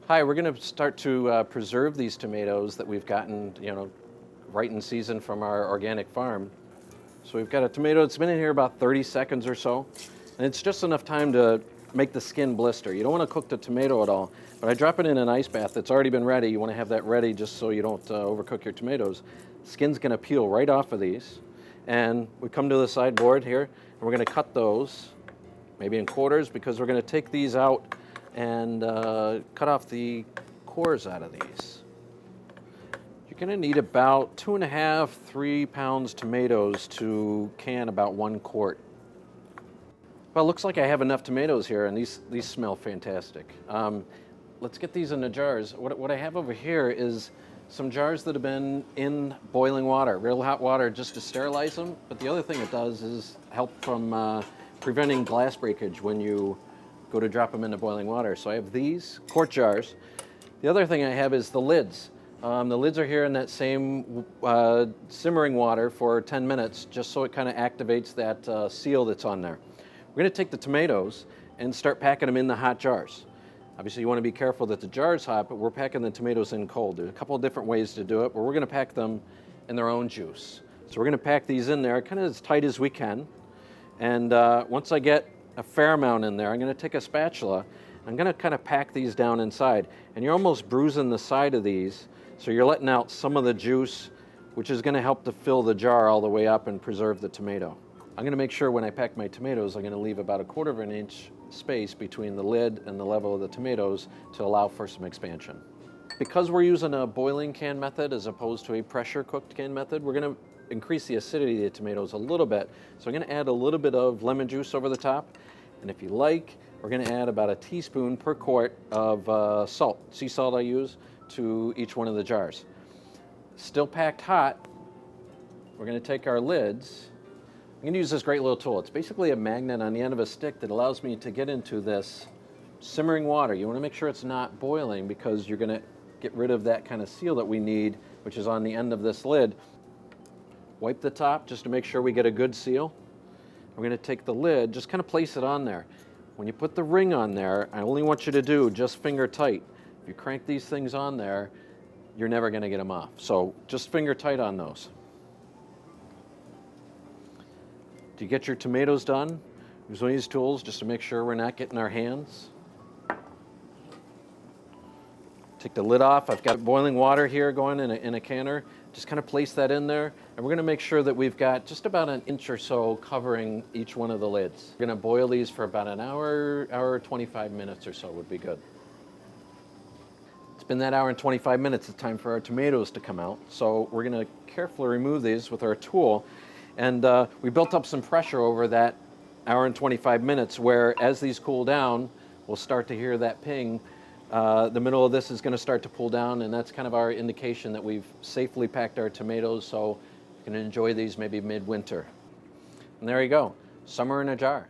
Hi, we're going to start to preserve these tomatoes that we've gotten, right in season from our organic farm. So we've got a tomato that's been in here about 30 seconds or so, and it's just enough time to make the skin blister. You don't want to cook the tomato at all, but I drop it in an ice bath that's already been ready. You want to have that ready just so you don't overcook your tomatoes. Skin's going to peel right off of these, and we come to the sideboard here, and we're going to cut those, maybe in quarters, because we're going to take these out and cut off the cores out of these. You're going to need about 2.5, 3 pounds tomatoes to can about 1 quart. Well, it looks like I have enough tomatoes here, and these smell fantastic. Let's get these into jars. What I have over here is some jars that have been in boiling water, real hot water, just to sterilize them. But the other thing it does is help from preventing glass breakage when you go to drop them into boiling water. So I have these quart jars. The other thing I have is the lids. The lids are here in that same simmering water for 10 minutes, just so it kind of activates that seal that's on there. We're going to take the tomatoes and start packing them in the hot jars. Obviously, you want to be careful that the jar is hot, but we're packing the tomatoes in cold. There's a couple of different ways to do it, but we're going to pack them in their own juice. So we're going to pack these in there kind of as tight as we can. And once I get a fair amount in there, I'm going to take a spatula. I'm going to kind of pack these down inside. And you're almost bruising the side of these, so you're letting out some of the juice, which is going to help to fill the jar all the way up and preserve the tomato. I'm going to make sure when I pack my tomatoes, I'm going to leave about 1/4 of an inch space between the lid and the level of the tomatoes to allow for some expansion. Because we're using a boiling can method as opposed to a pressure cooked can method, we're going to increase the acidity of the tomatoes a little bit. So I'm going to add a little bit of lemon juice over the top. And if you like, we're going to add about 1 teaspoon per quart of salt, sea salt I use, to each one of the jars. Still packed hot, we're going to take our lids. I'm going to use this great little tool. It's basically a magnet on the end of a stick that allows me to get into this simmering water. You want to make sure it's not boiling because you're going to get rid of that kind of seal that we need, which is on the end of this lid. Wipe the top just to make sure we get a good seal. We're going to take the lid, just kind of place it on there. When you put the ring on there, I only want you to do just finger tight. If you crank these things on there, you're never going to get them off. So just finger tight on those. To get your tomatoes done, use one of these tools just to make sure we're not getting our hands. Take the lid off. I've got boiling water here going in a canner. Just kind of place that in there. And we're going to make sure that we've got just about 1 inch or so covering each one of the lids. We're going to boil these for about an hour, 25 minutes or so would be good. It's been that hour and 25 minutes. It's time for our tomatoes to come out. So we're going to carefully remove these with our tool. And we built up some pressure over that hour and 25 minutes where as these cool down, we'll start to hear that ping. The middle of this is going to start to pull down, and that's kind of our indication that we've safely packed our tomatoes so you can enjoy these maybe midwinter. And there you go, summer in a jar.